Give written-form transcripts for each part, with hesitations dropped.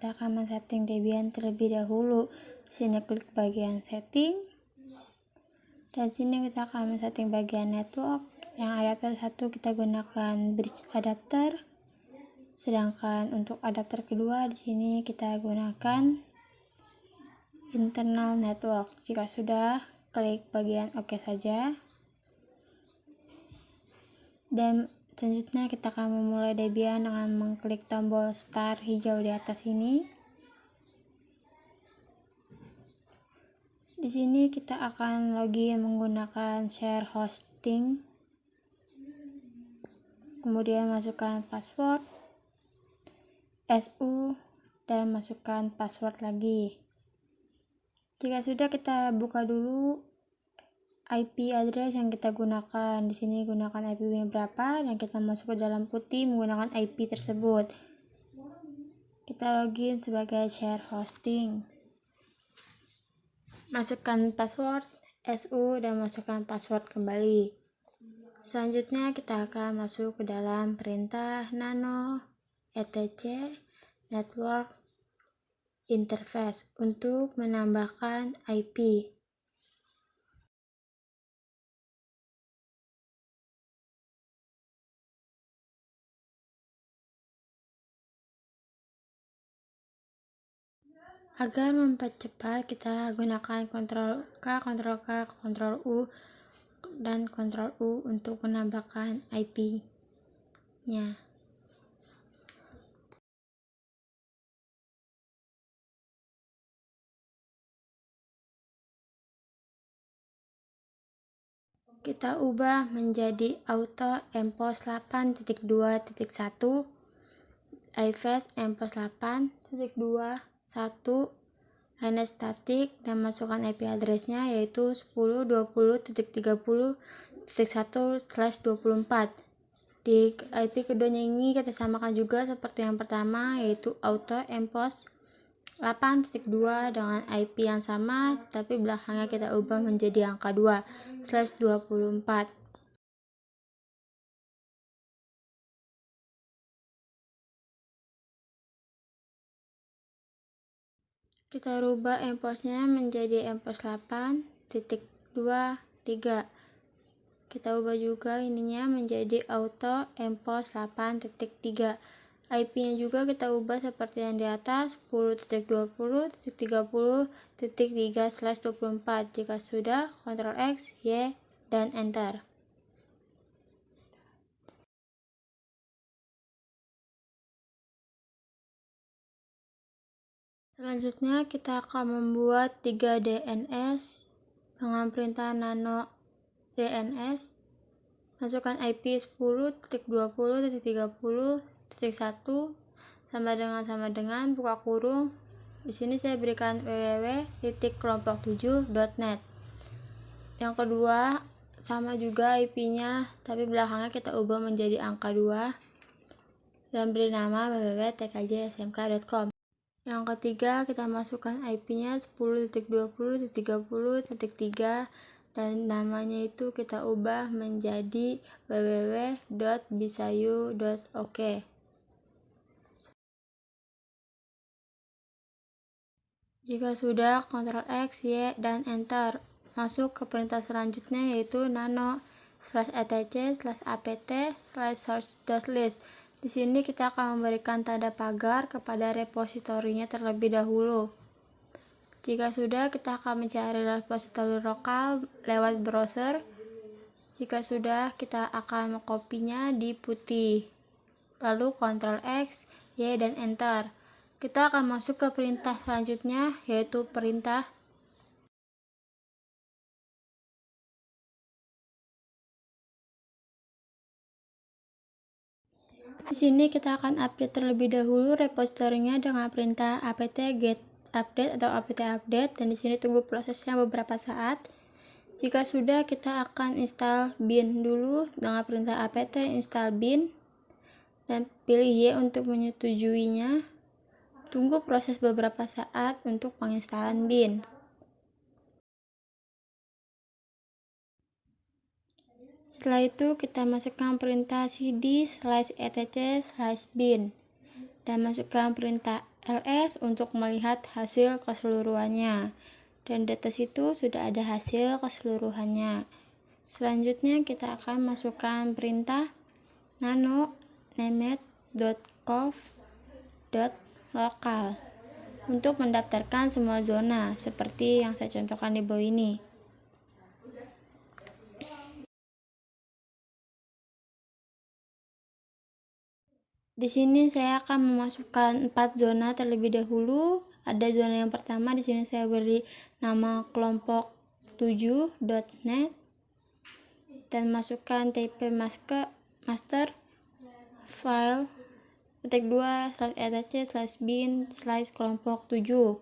kita akan men-setting Debian terlebih dahulu. Sini klik bagian setting. Dan sini kita akan men-setting bagian network. Yang adapter 1 kita gunakan bridge adapter. Sedangkan untuk adapter kedua di sini kita gunakan internal network. Jika sudah, klik bagian OK saja. Dan selanjutnya kita akan memulai Debian dengan mengklik tombol start hijau di atas ini. Di sini kita akan login menggunakan share hosting. Kemudian masukkan password, SU, dan masukkan password lagi. Jika sudah, kita buka dulu IP address yang kita gunakan. Di sini gunakan IP-nya berapa dan kita masuk ke dalam putih menggunakan IP tersebut. Kita login sebagai share hosting. Masukkan password, SU, dan masukkan password kembali. Selanjutnya kita akan masuk ke dalam perintah nano etc network interface untuk menambahkan IP. Agar mempercepat, kita gunakan Ctrl K, Ctrl K, Ctrl U, dan Ctrl U untuk menambahkan IP-nya. Kita ubah menjadi auto empos 8.2.1 iFast empos 8.2.1 hanya static, dan masukkan IP addressnya yaitu 10.20.30.1/24. Di IP keduanya ini kita samakan juga seperti yang pertama, yaitu auto empos 8.2 dengan IP yang sama, tapi belakangnya kita ubah menjadi angka 2/24. Kita rubah emposnya menjadi empos 8.23. Kita ubah juga ininya menjadi auto empos 8.3. IP-nya juga kita ubah seperti yang di atas, 10.20.30.3/24. Jika sudah, Ctrl X, Y, dan Enter. Selanjutnya kita akan membuat 3 DNS dengan perintah nano DNS. Masukkan IP 10.20.30.1 sama dengan buka kurung. Di sini saya berikan www.kelompok7.net. Yang kedua sama juga IP-nya, tapi belakangnya kita ubah menjadi angka 2 dan beri nama www.tkjsmk.com. Yang ketiga kita masukkan IP-nya 10.20.30.3 dan namanya itu kita ubah menjadi www.bisayu.ok. Jika sudah, Ctrl X, Y, dan Enter. Masuk ke perintah selanjutnya yaitu nano /etc/apt/source.list. Di sini kita akan memberikan tanda pagar kepada repositorinya terlebih dahulu. Jika sudah, kita akan mencari repositori lokal lewat browser. Jika sudah, kita akan mengkopinya di putih. Lalu Ctrl X, Y, dan Enter. Kita akan masuk ke perintah selanjutnya yaitu perintah Di sini kita akan update terlebih dahulu repositorinya dengan perintah apt-get update atau apt-update, dan di sini tunggu prosesnya beberapa saat. Jika sudah, kita akan install bin dulu dengan perintah apt install bin dan pilih Y untuk menyetujuinya. Tunggu proses beberapa saat untuk penginstalan bin. Setelah itu kita masukkan perintah cd/etc/bin dan masukkan perintah ls untuk melihat hasil keseluruhannya. Dan di atas itu sudah ada hasil keseluruhannya. Selanjutnya kita akan masukkan perintah nano named.conf.local untuk mendaftarkan semua zona seperti yang saya contohkan di bawah ini. Di sini saya akan memasukkan 4 zona terlebih dahulu. Ada zona yang pertama, di sini saya beri nama kelompok 7.net dan masukkan tp master file /2/etc/bin/kelompok 7.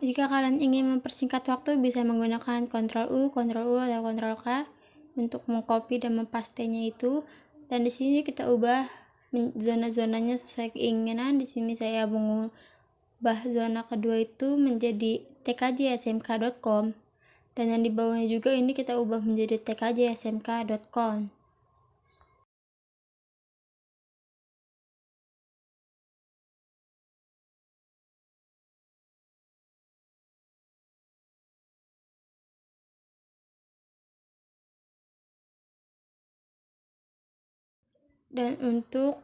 Jika kalian ingin mempersingkat waktu, bisa menggunakan Ctrl U, atau Ctrl K untuk mengcopy dan mempastenya itu. Dan di sini kita ubah zona-zonanya sesuai keinginan. Di sini saya mengubah zona kedua itu menjadi tkjsmk.com, dan yang di bawahnya juga ini kita ubah menjadi tkjsmk.com. Dan untuk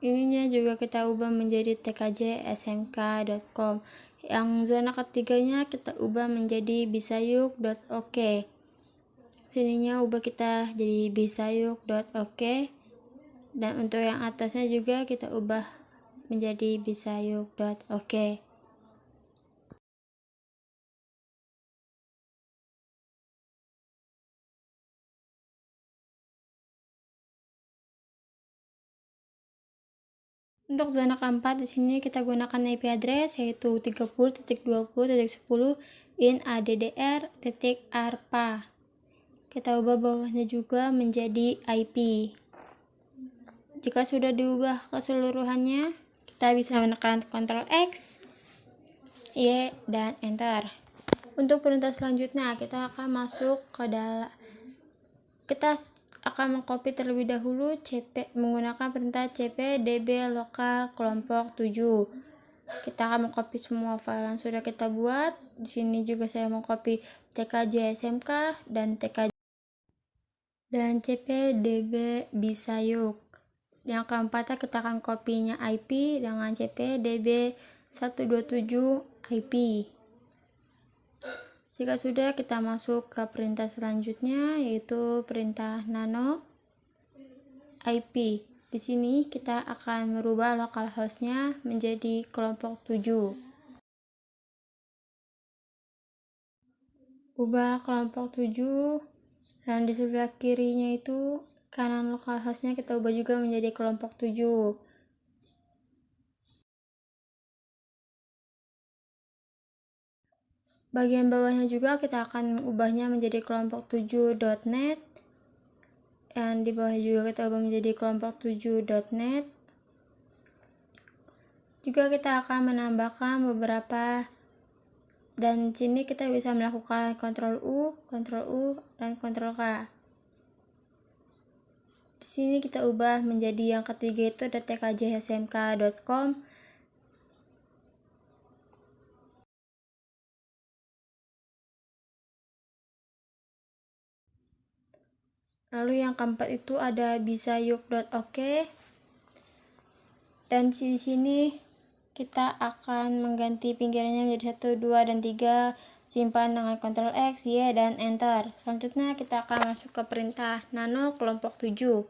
ininya juga kita ubah menjadi tkjsmk.com. Yang zona ketiganya kita ubah menjadi bisayuk.ok. Sininya ubah kita jadi bisayuk.ok. Dan untuk yang atasnya juga kita ubah menjadi bisayuk.ok. Untuk zona keempat, di sini kita gunakan IP address yaitu 30.20.10 in addr.arpa. Kita ubah bawahnya juga menjadi IP. Jika sudah diubah keseluruhannya, kita bisa menekan Ctrl X, Y, dan Enter. Untuk perintah selanjutnya, kita akan masuk ke dalam. Kita akan mengcopy terlebih dahulu menggunakan perintah cpdb lokal kelompok 7. Kita akan mengcopy semua file yang sudah kita buat. Di sini juga saya mengcopy tkjsmk dan cpdb bisayuk. Yang keempatnya kita akan copy-nya IP dengan cpdb 127 IP. Jika sudah, kita masuk ke perintah selanjutnya yaitu perintah nano IP. Di sini kita akan merubah localhost-nya menjadi kelompok 7. Ubah kelompok 7 dan di sebelah kirinya itu kanan localhost-nya kita ubah juga menjadi kelompok 7. Bagian bawahnya juga kita akan ubahnya menjadi kelompok 7.net. Dan di bawahnya juga kita ubah menjadi kelompok 7.net. Juga kita akan menambahkan beberapa, dan sini kita bisa melakukan Ctrl U, dan Ctrl K. Di sini kita ubah menjadi yang ketiga itu tkjsmk.com. Lalu yang keempat itu ada bisayuk.ok. Dan di sini kita akan mengganti pinggirannya menjadi 1, 2, dan 3. Simpan dengan Ctrl X, Y, dan Enter. Selanjutnya kita akan masuk ke perintah nano kelompok 7.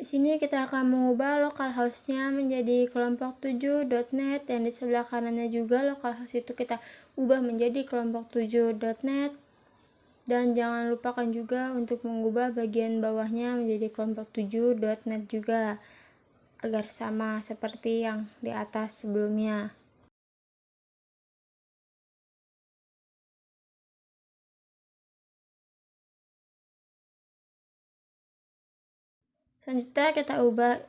Di sini kita akan mengubah localhost-nya menjadi kelompok 7.net, dan di sebelah kanannya juga localhost itu kita ubah menjadi kelompok 7.net. Dan jangan lupakan juga untuk mengubah bagian bawahnya menjadi kelompok 7.net juga, agar sama seperti yang di atas sebelumnya. Selanjutnya kita ubah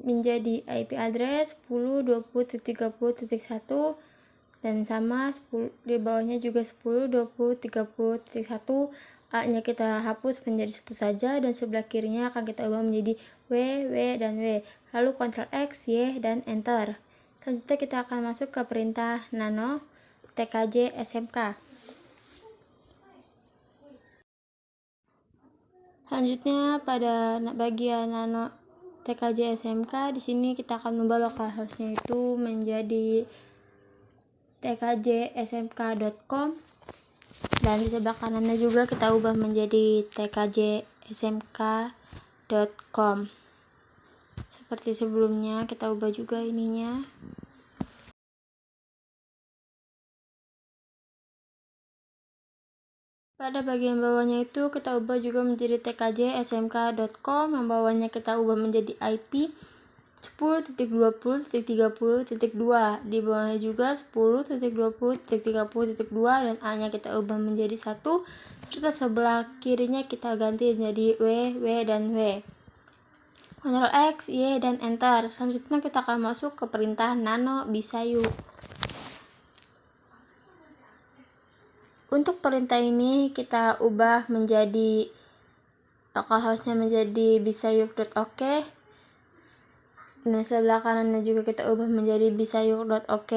menjadi IP address 10.20.30.1 dan sama 10, di bawahnya juga 10, 20, 30.1. A-nya kita hapus menjadi satu saja, dan sebelah kirinya akan kita ubah menjadi W, W, dan W. Lalu Ctrl X, Y, dan Enter. Selanjutnya kita akan masuk ke perintah nano TKJ SMK. Selanjutnya pada bagian nano TKJ SMK, di sini kita akan mengubah localhost-nya itu menjadi tkjsmk.com, dan di sebelah kanannya juga kita ubah menjadi tkjsmk.com. Seperti sebelumnya, kita ubah juga ininya. Pada bagian bawahnya itu kita ubah juga menjadi tkjsmk.com, yang bawahnya kita ubah menjadi IP 10.20.30.2. Di bawahnya juga 10.20.30.2, dan A-nya kita ubah menjadi 1, serta sebelah kirinya kita ganti menjadi W, W, dan W. Ctrl X, Y, dan Enter. Selanjutnya kita akan masuk ke perintah nano bisayu. Untuk perintah ini kita ubah menjadi localhost-nya menjadi bisayuk.ok, dan sebelah kanannya juga kita ubah menjadi bisayuk.ok.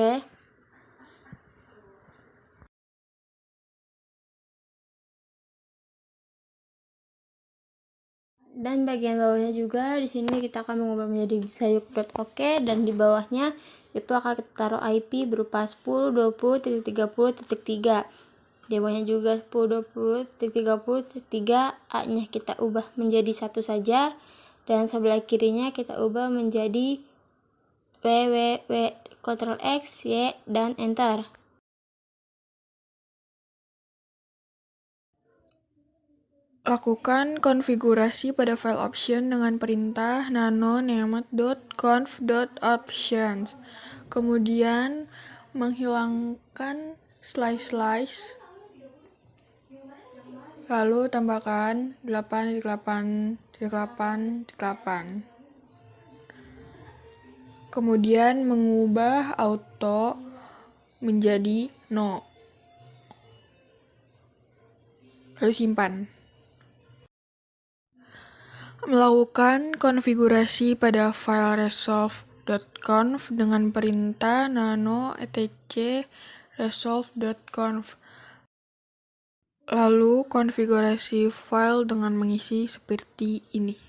Dan bagian bawahnya juga di sini kita akan mengubah menjadi bisayuk.ok, dan di bawahnya itu akan kita taruh IP berupa 10.20.30.3. Di bawahnya juga 10.20.30.3. A-nya kita ubah menjadi 1 saja, dan sebelah kirinya kita ubah menjadi W, W, W. Ctrl X, Y, dan Enter. Lakukan konfigurasi pada file option dengan perintah nano-named.conf.options. Kemudian menghilangkan slice, lalu tambahkan 8.8.8.8. Kemudian mengubah auto menjadi no. Lalu simpan. Melakukan konfigurasi pada file resolve.conf dengan perintah nano etc resolve.conf. Lalu konfigurasi file dengan mengisi seperti ini.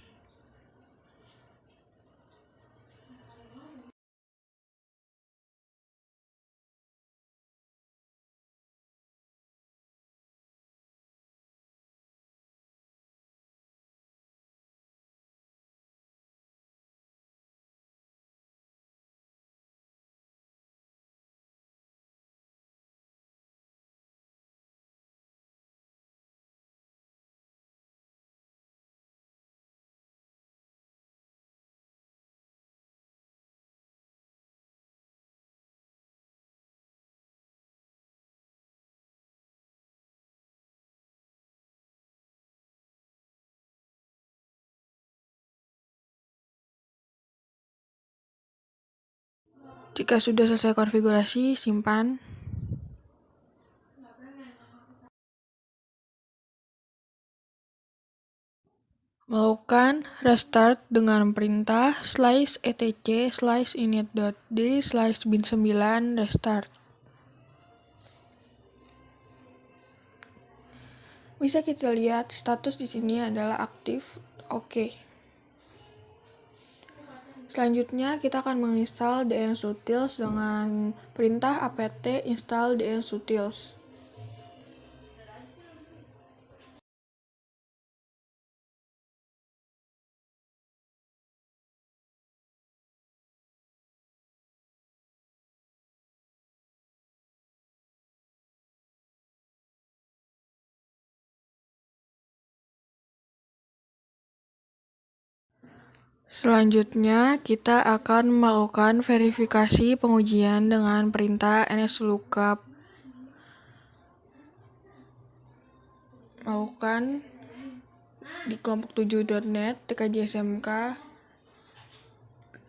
Jika sudah selesai konfigurasi, simpan. Melakukan restart dengan perintah slice etc slice init.d slice bin9 restart. Bisa kita lihat status di sini adalah aktif. Oke. Selanjutnya kita akan menginstal dnsutils dengan perintah apt install dnsutils. Selanjutnya, kita akan melakukan verifikasi pengujian dengan perintah nslookup. Lakukan di kelompok 7.net tkjsmk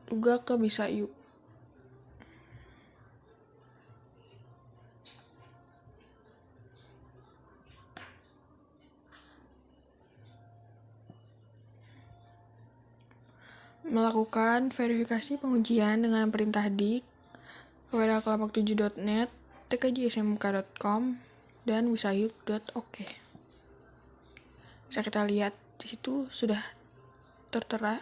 juga ke bisayu. melakukan verifikasi pengujian dengan perintah dik kepada kelompok7.net, tkjsmk.com, dan wisayuk.ok. Bisa kita lihat di situ sudah tertera.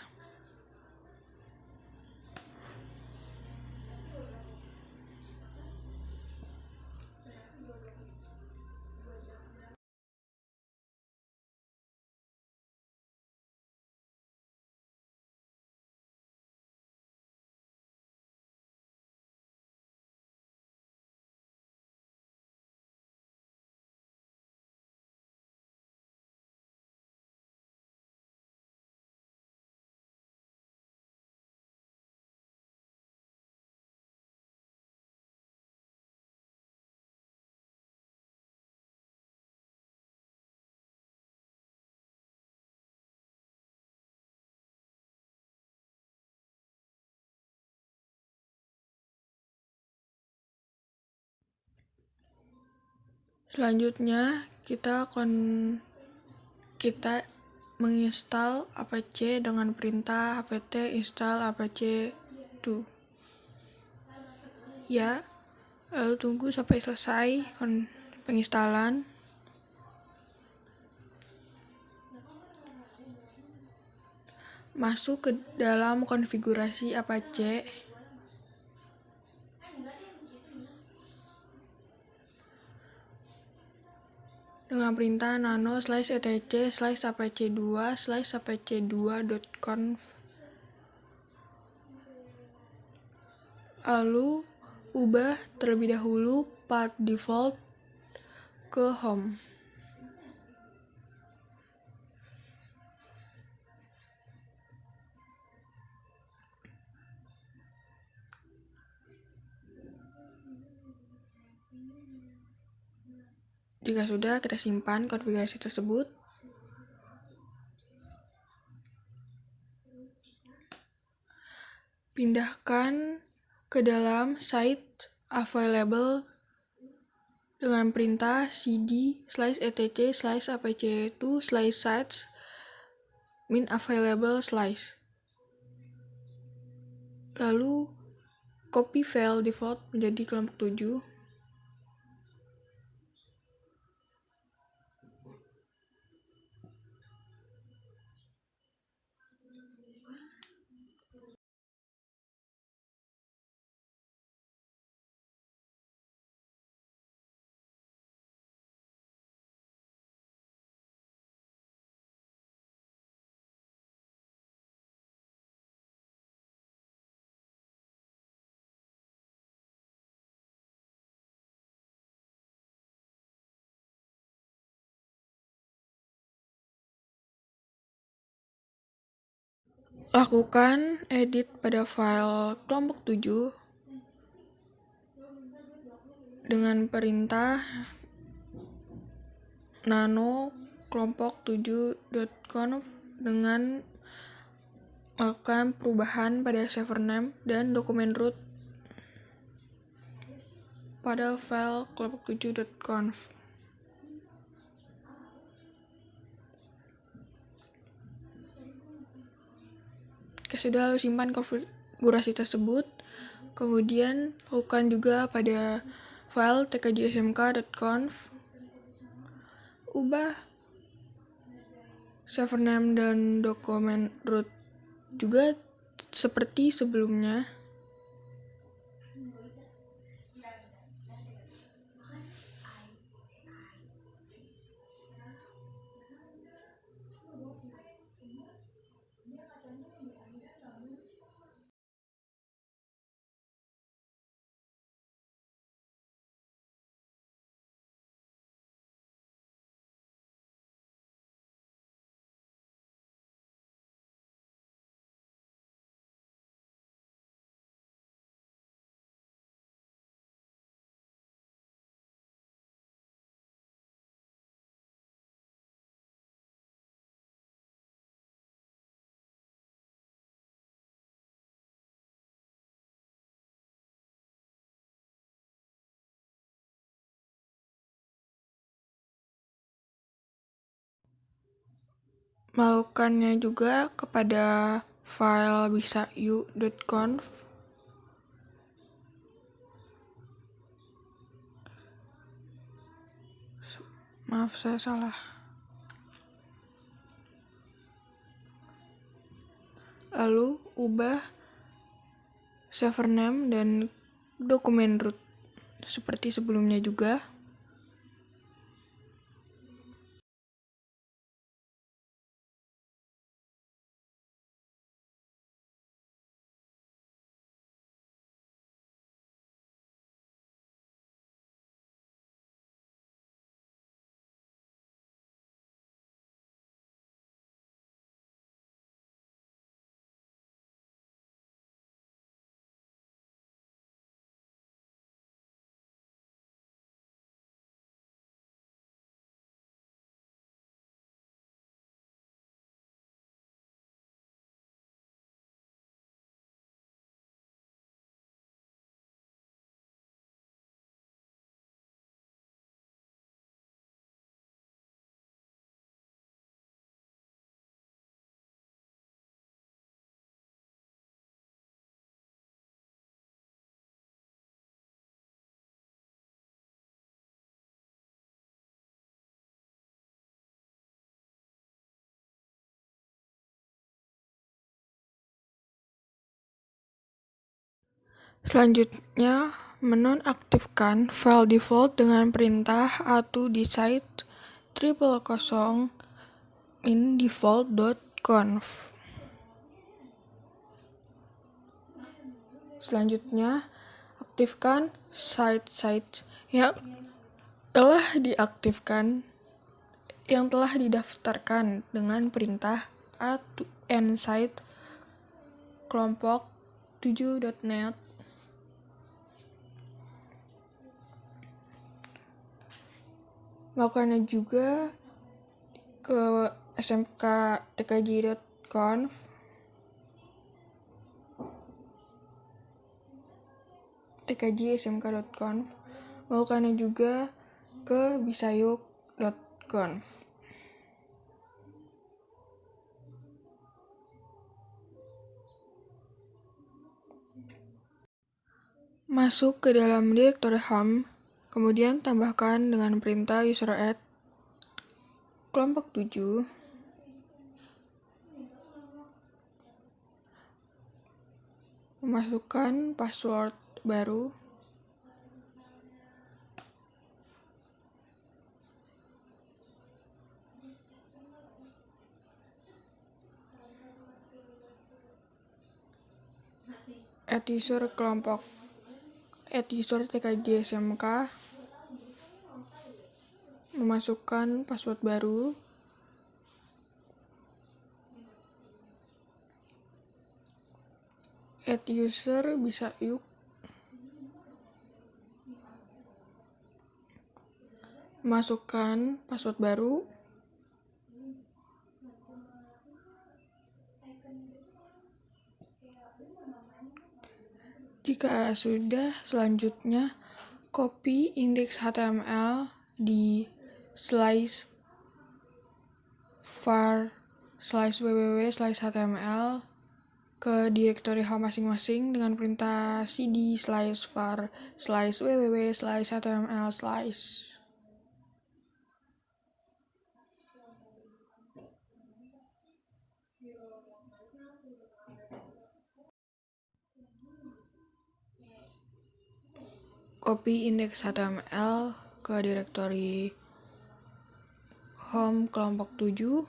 Selanjutnya kita menginstal apt dengan perintah apt install apt2. Ya, lalu tunggu sampai selesai penginstalan. Masuk ke dalam konfigurasi apache. Dengan perintah nano /etc/apache2/apache2.conf. Lalu ubah terlebih dahulu path default ke home. Jika sudah, kita simpan konfigurasi tersebut. Pindahkan ke dalam site available dengan perintah cd/etc/apache2/sites min available/. Lalu copy file default menjadi kelompok 7. Lakukan edit pada file kelompok 7 dengan perintah nano kelompok7.conf dengan melakukan perubahan pada server name dan dokumen root pada file kelompok7.conf. Sudah simpan konfigurasi tersebut. Kemudian lakukan juga pada file tkjsmk.conf. Ubah server name dan dokumen root juga seperti sebelumnya. Melakukannya juga kepada file bisayu.conf. Maaf, saya salah. Lalu ubah server name dan dokumen root seperti sebelumnya juga. Selanjutnya, menonaktifkan file default dengan perintah atu di site 000 in default.conf. Selanjutnya, aktifkan site-site yang telah didaftarkan dengan perintah atu nsite kelompok 7.net. Melakukannya juga ke smktkj.conf, tkj.smk.conf. Melakukannya juga ke bisayuk.conf. Masuk ke dalam direktori home, kemudian tambahkan dengan perintah user add kelompok 7. Memasukkan password baru. Add user tkj smk. Memasukkan password baru. Add user bisayuk. Masukkan password baru. Jika sudah, selanjutnya copy indeks HTML di slice var /www/html ke direktori home masing-masing dengan perintah cd /var /www/html/. Copy indeks HTML ke direktori home kelompok 7.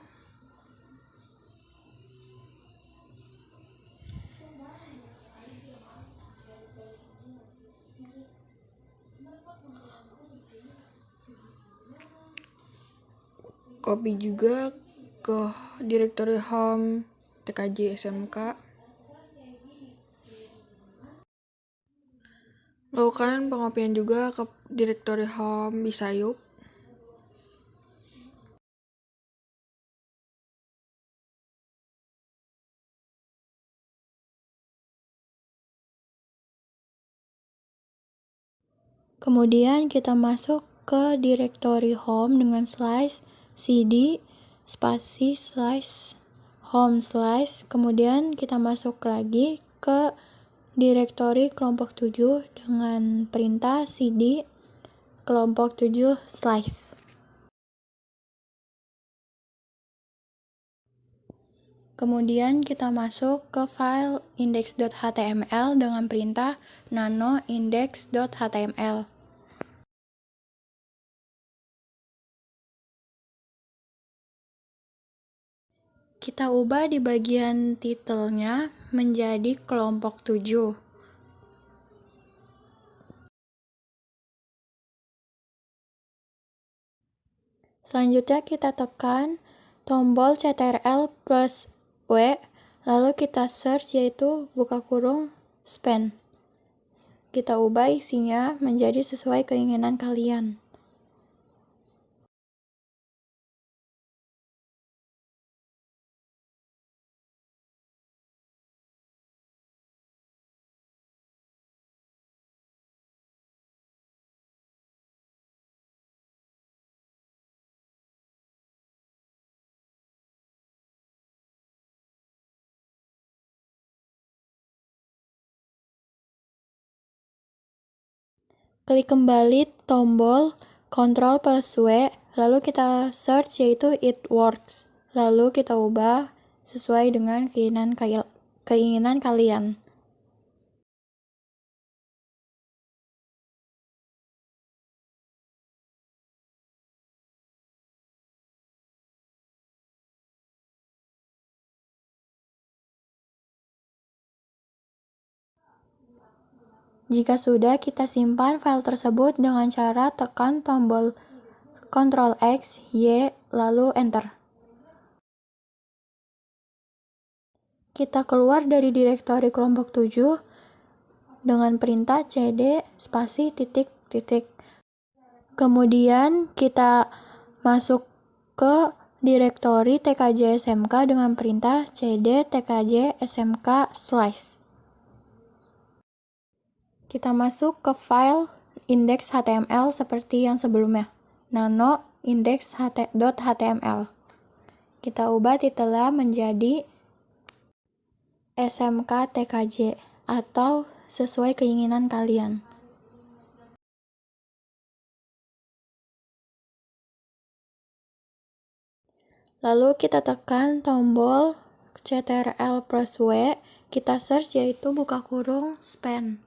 Copy juga ke direktori home tkj smk. Lakukan pengopian juga ke direktori home bisayuk. Kemudian kita masuk ke direktori home dengan slice cd spasi home slice, kemudian kita masuk lagi ke direktori kelompok 7 dengan perintah cd kelompok 7 slice. Kemudian kita masuk ke file index.html dengan perintah nano index.html. Kita ubah di bagian titelnya menjadi kelompok 7. Selanjutnya kita tekan tombol CTRL plus W, lalu kita search yaitu buka kurung span. Kita ubah isinya menjadi sesuai keinginan kalian. Klik kembali tombol Ctrl plus W, lalu kita search yaitu it works. Lalu kita ubah sesuai dengan keinginan kalian. Jika sudah, kita simpan file tersebut dengan cara tekan tombol Ctrl X, Y, lalu Enter. Kita keluar dari direktori kelompok 7 dengan perintah cd spasi titik titik. Kemudian kita masuk ke direktori tkj smk dengan perintah cd tkj smk slice. Kita masuk ke file index.html seperti yang sebelumnya, nano index.html. Kita ubah titelnya menjadi SMK TKJ atau sesuai keinginan kalian. Lalu kita tekan tombol CTRL plus W, kita search yaitu buka kurung span.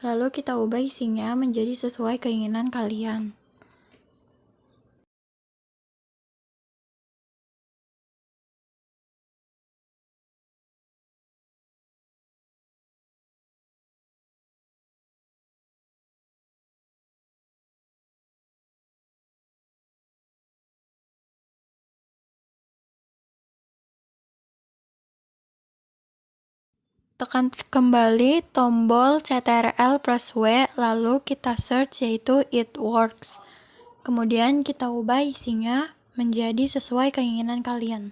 Lalu kita ubah isinya menjadi sesuai keinginan kalian. Tekan kembali tombol CTRL plus W, lalu kita search yaitu it works. Kemudian kita ubah isinya menjadi sesuai keinginan kalian.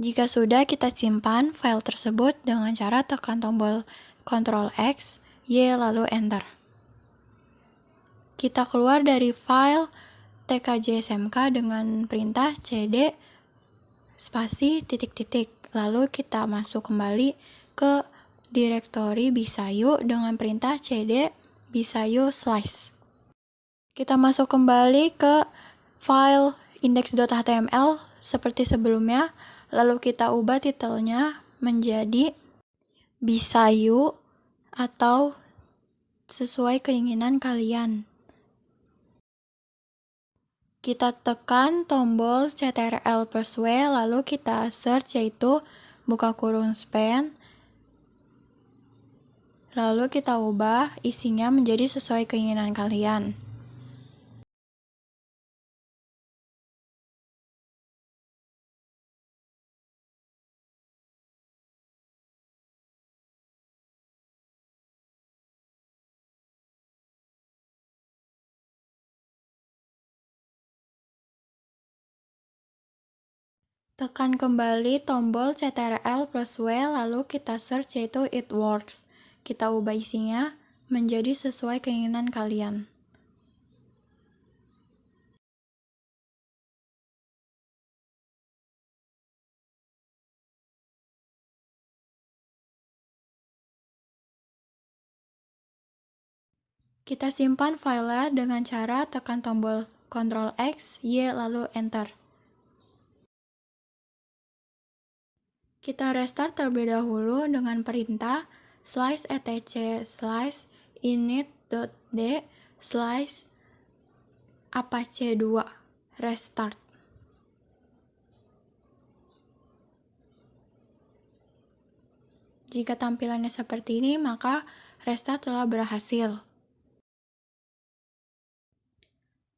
Jika sudah, kita simpan file tersebut dengan cara tekan tombol Ctrl X, Y, lalu Enter. Kita keluar dari file tkj smk dengan perintah cd spasi titik titik. Lalu kita masuk kembali ke direktori Bisayu dengan perintah cd Bisayu slice. Kita masuk kembali ke file index.html seperti sebelumnya, lalu kita ubah titelnya menjadi Bisayu atau sesuai keinginan kalian. Kita tekan tombol CTRL plus W, lalu kita search yaitu buka kurung span. Lalu kita ubah isinya menjadi sesuai keinginan kalian. Tekan kembali tombol CTRL plus W, lalu kita search yaitu it works. Kita ubah isinya menjadi sesuai keinginan kalian. Kita simpan filenya dengan cara tekan tombol Ctrl X, Y, lalu Enter. Kita restart terlebih dahulu dengan perintah slice etc slice init.d slice apache 2 restart. Jika tampilannya seperti ini, maka restart telah berhasil.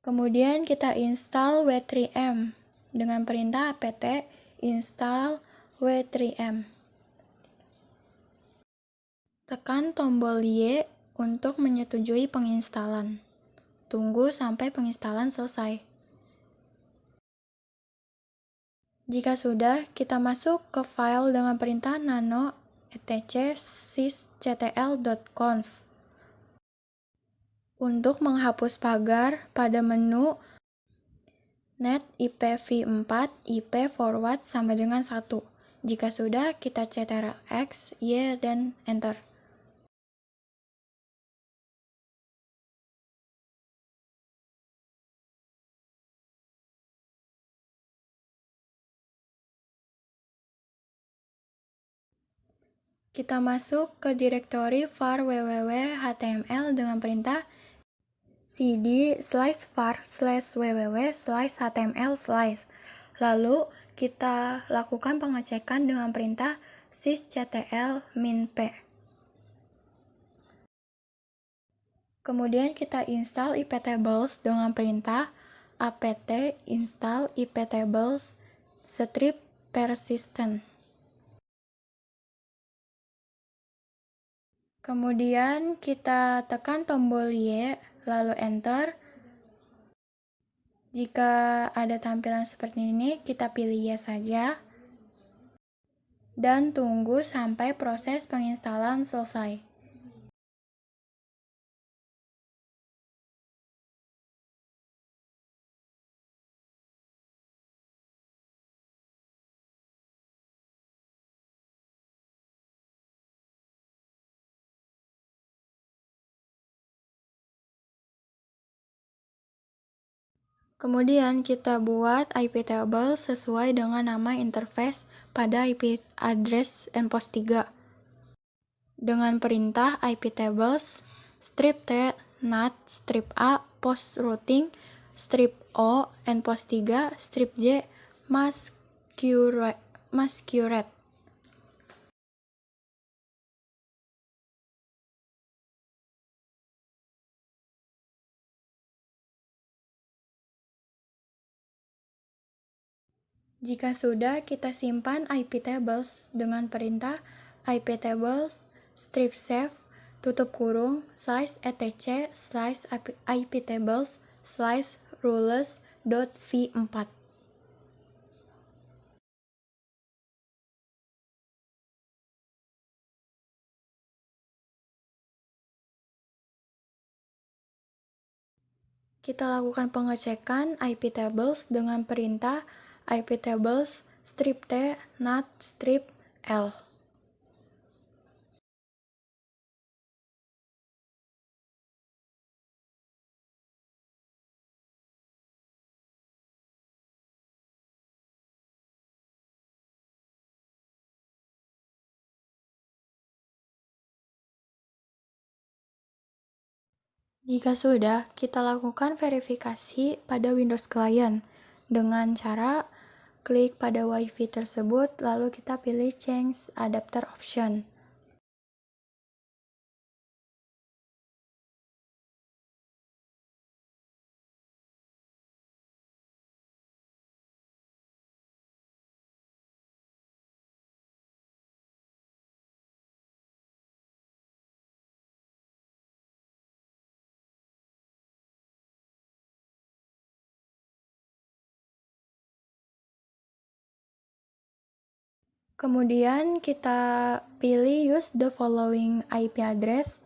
Kemudian kita install w3m dengan perintah apt install w3m. Tekan tombol Y untuk menyetujui penginstalan. Tunggu sampai penginstalan selesai. Jika sudah, kita masuk ke file dengan perintah nano etc sysctl.conf. Untuk menghapus pagar, pada menu net IPv4 IP forward sama dengan 1. Jika sudah, kita Ctrl X, Y, dan Enter. Kita masuk ke direktori var www.html dengan perintah cd /var/www/html/. Lalu kita lakukan pengecekan dengan perintah sysctl -p. Kemudian kita install iptables dengan perintah apt install iptables strip persistent. Kemudian kita tekan tombol Y, lalu Enter. Jika ada tampilan seperti ini, kita pilih Yes saja. Dan tunggu sampai proses penginstalan selesai. Kemudian kita buat iptable sesuai dengan nama interface pada IP address endpost 3 dengan perintah iptables strip t nat strip a post routing strip o endpost 3 strip j masquerade. Jika sudah, kita simpan iptables dengan perintah iptables strip save tutup kurung slice etc slice iptables slice rules.v4. Kita lakukan pengecekan iptables dengan perintah iptables strip t nat strip l. Jika sudah, kita lakukan verifikasi pada Windows Client dengan cara klik pada WiFi tersebut, lalu kita pilih Change Adapter Option. Kemudian kita pilih Use the following IP address,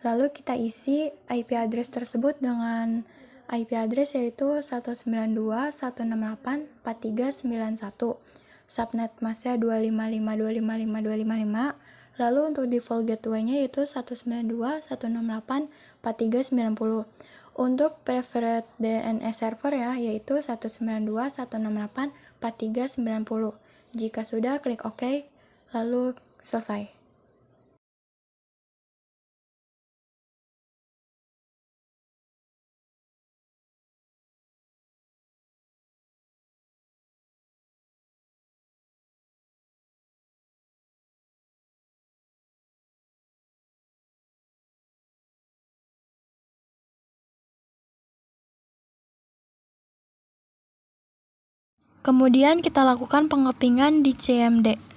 lalu kita isi IP address tersebut dengan IP address yaitu 192.168.4391, subnet masknya 255.255.255, Lalu untuk default gateway-nya yaitu 192.168.4390. Untuk preferred DNS server ya, yaitu 192.168.4390. Jika sudah, klik OK, lalu selesai. Kemudian kita lakukan pengepingan di CMD.